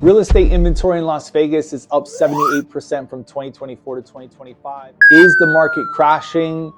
Real estate inventory in Las Vegas is up 78% from 2024 to 2025. Is the market crashing?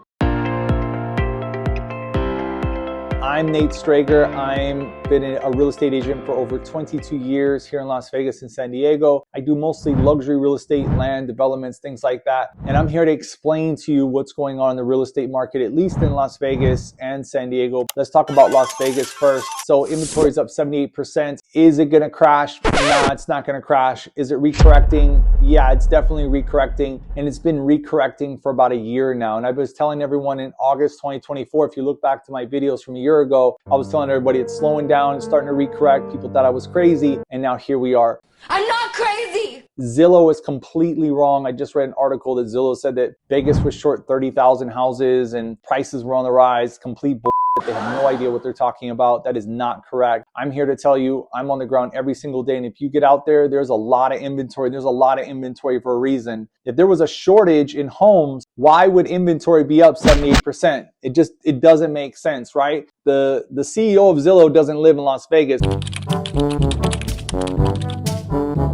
I'm Nate Strager. I've been a real estate agent for over 22 years here in Las Vegas and San Diego. I do mostly luxury real estate, land developments, things like that. And I'm here to explain to you what's going on in the real estate market, at least in Las Vegas and San Diego. Let's talk about Las Vegas first. So inventory is up 78%. Is it going to crash? No, it's not going to crash. Is it recorrecting? Yeah, it's definitely recorrecting. And it's been recorrecting for about a year now. And I was telling everyone in August 2024, if you look back to my videos from a year ago, I was telling everybody it's slowing down, it's starting to recorrect. People thought I was crazy, and now here we are. I'm not crazy! Zillow is completely wrong. I just read an article that Zillow said that Vegas was short 30,000 houses and prices were on the rise. Complete bullshit. They have no idea what they're talking about. That is not correct. I'm here to tell you, I'm on the ground every single day. And if you get out there, there's a lot of inventory. There's a lot of inventory for a reason. If there was a shortage in homes, why would inventory be up 78%? It doesn't make sense, right? The CEO of Zillow doesn't live in Las Vegas.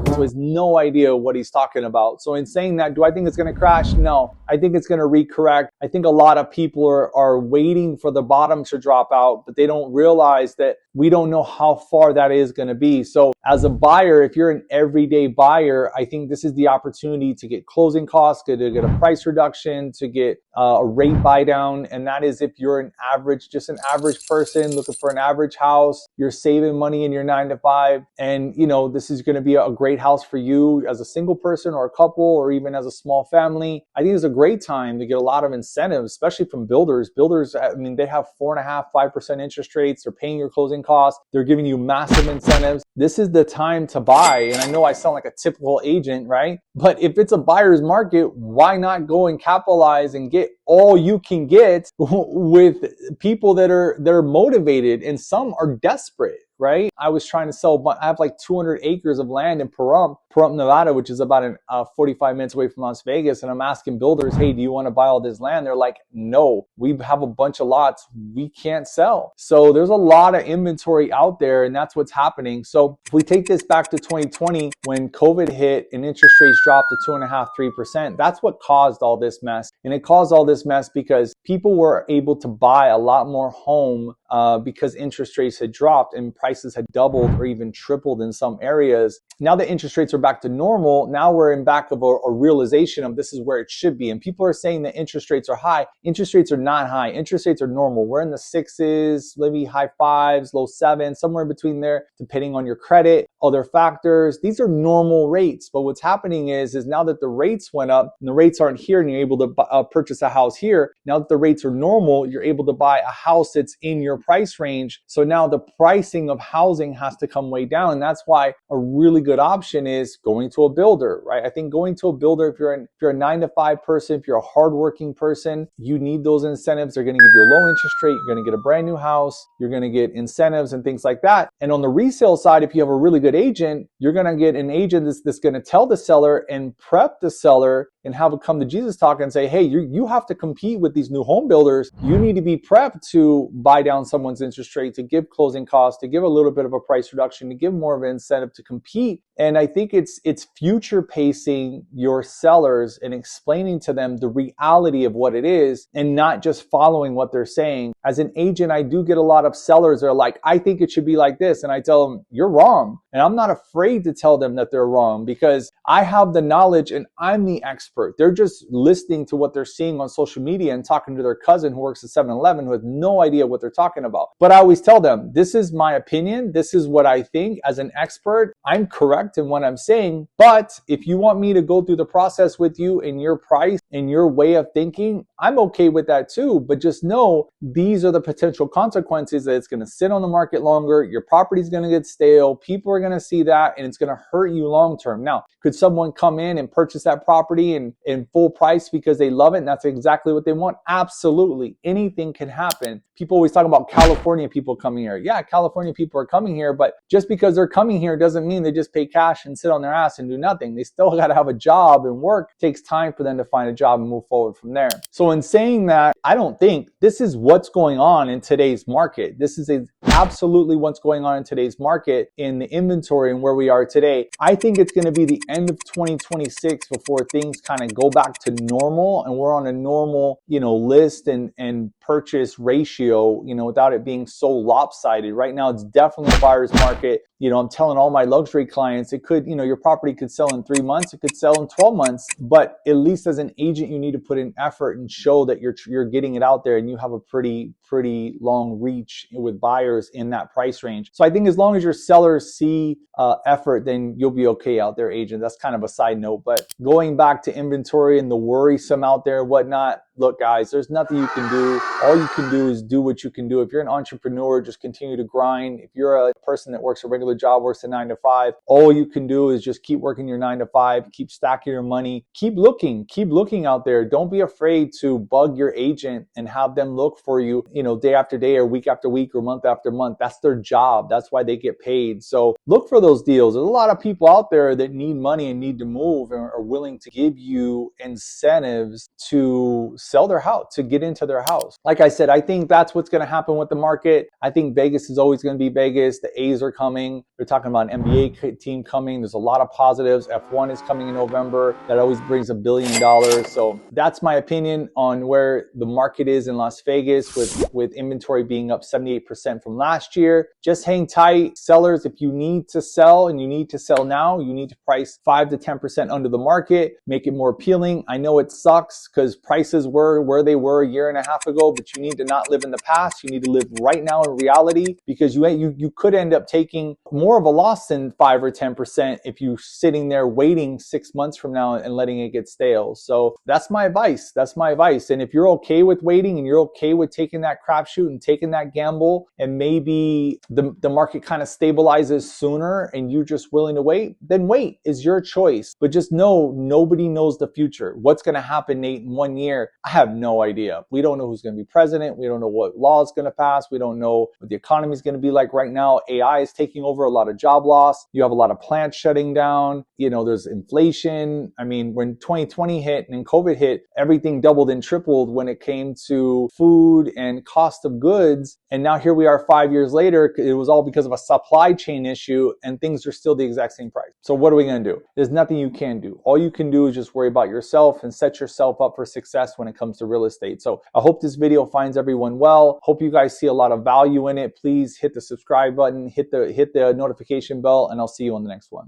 So he has no idea what he's talking about. So in saying that, do I think it's going to crash? No, I think it's going to recorrect. I think a lot of people are waiting for the bottom to drop out, but they don't realize that we don't know how far that is going to be. So as a buyer, if you're an everyday buyer, I think this is the opportunity to get closing costs, to get a price reduction, to get a rate buy down. And that is if you're just an average person looking for an average house, you're saving money in your 9 to 5. And this is going to be a great house for you as a single person or a couple, or even as a small family. I think it's a great time to get a lot of incentives, especially from builders. Builders, I mean, they have 4.5%, 5% interest rates. They're paying your closing costs. They're giving you massive incentives. This is the time to buy. And I know I sound like a typical agent, right? But if it's a buyer's market, why not go and capitalize and get all you can get with people that are motivated, and some are desperate, right? I was trying to sell, I have like 200 acres of land in Pahrump, Nevada, which is about 45 minutes away from Las Vegas. And I'm asking builders, hey, do you want to buy all this land? They're like, no, we have a bunch of lots we can't sell. So there's a lot of inventory out there, and that's what's happening. So if we take this back to 2020, when COVID hit and interest rates dropped to 2.5%, 3%, that's what caused all this mess. And it caused all this mess because people were able to buy a lot more home because interest rates had dropped and prices had doubled or even tripled in some areas. Now that interest rates are back to normal, now we're in back of a realization of this is where it should be. And people are saying that interest rates are high. Interest rates are not high. Interest rates are normal. We're in the 6s, maybe high 5s, low 7s, somewhere in between there, depending on your credit, other factors. These are normal rates. But what's happening is now that the rates went up and the rates aren't here and you're able to purchase a house here, now that the rates are normal, you're able to buy a house that's in your price range. So now the pricing of housing has to come way down. And that's why a really good option is going to a builder, right? I think going to a builder, if you're a 9 to 5 person, if you're a hardworking person, you need those incentives. They're going to give you a low interest rate. You're going to get a brand new house. You're going to get incentives and things like that. And on the resale side, if you have a really good agent, you're going to get an agent that's going to tell the seller and prep the seller and have a come to Jesus talk and say, hey, you have to compete with these new home builders. You need to be prepped to buy down someone's interest rate, to give closing costs, to give a little bit of a price reduction, to give more of an incentive to compete. And I think it's future pacing your sellers and explaining to them the reality of what it is and not just following what they're saying. As an agent, I do get a lot of sellers that are like, I think it should be like this. And I tell them, you're wrong. And I'm not afraid to tell them that they're wrong because I have the knowledge and I'm the expert. They're just listening to what they're seeing on social media and talking to their cousin who works at 7-Eleven who has no idea what they're talking about. But I always tell them, this is my opinion. This is what I think. As an expert, I'm correct in what I'm saying. But if you want me to go through the process with you in your price and your way of thinking, I'm okay with that too. But just know these are the potential consequences, that it's going to sit on the market longer. Your property's going to get stale. People are going to see that and it's going to hurt you long term. Now, could someone come in and purchase that property in full price because they love it and that's exactly what they want? Absolutely. Anything can happen. People always talk about California people coming here. Yeah, California people are coming here, but just because they're coming here doesn't mean they just pay cash and sit on their ass and do nothing. They still got to have a job and work. It takes time for them to find a job and move forward from there. So in saying that, I don't think this is what's going on in today's market. This is absolutely what's going on in today's market in the inventory and where we are today, I think it's going to be the end of 2026 before things kind of go back to normal and we're on a normal, list and purchase ratio, without it being so lopsided. Right now, it's definitely a buyer's market. I'm telling all my luxury clients, it could, your property could sell in 3 months, it could sell in 12 months, but at least as an agent, you need to put in effort and show that you're getting it out there and you have a pretty long reach with buyers in that price range. So I think as long as your sellers see effort, then you'll be okay out there, agent. That's kind of a side note, but going back to inventory and the worrisome out there, whatnot, look, guys, there's nothing you can do. All you can do is do what you can do. If you're an entrepreneur, just continue to grind. If you're a person that works a regular job, works a 9 to 5, all you can do is just keep working your 9 to 5, keep stacking your money, keep looking out there. Don't be afraid to bug your agent and have them look for you, day after day or week after week or month after month. That's their job. That's why they get paid. So look for those deals. There's a lot of people out there that need money and need to move and are willing to give you incentives to sell their house, to get into their house. Like I said, I think that's what's going to happen with the market. I think Vegas is always going to be Vegas. The A's are coming. They're talking about an NBA team coming. There's a lot of positives. F1 is coming in November. That always brings $1 billion. So that's my opinion on where the market is in Las Vegas with inventory being up 78% from last year. Just hang tight. Sellers, if you need to sell and you need to sell now, you need to price 5 to 10% under the market, make it more appealing. I know it sucks because prices were where they were a year and a half ago, but you need to not live in the past. You need to live right now in reality, because you could end up taking more of a loss than 5 or 10% if you're sitting there waiting 6 months from now and letting it get stale. So that's my advice. And if you're okay with waiting and you're okay with taking that crapshoot and taking that gamble, and maybe the market kind of stabilizes sooner and you're just willing to wait, then wait is your choice. But just know nobody knows the future. What's going to happen, Nate, in 1 year? I have no idea. We don't know who's going to be president. We don't know what law is going to pass. We don't know what the economy is going to be like. Right now, AI is taking over, a lot of job loss. You have a lot of plants shutting down. There's inflation. I mean, when 2020 hit and COVID hit, everything doubled and tripled when it came to food and cost of goods. And now here we are 5 years later. It was all because of a supply chain issue and things are still the exact same price. So what are we going to do? There's nothing you can do. All you can do is just worry about yourself and set yourself up for success when it comes to real estate. So I hope this video finds everyone well. Hope you guys see a lot of value in it. Please hit the subscribe button, hit the notification bell, and I'll see you on the next one.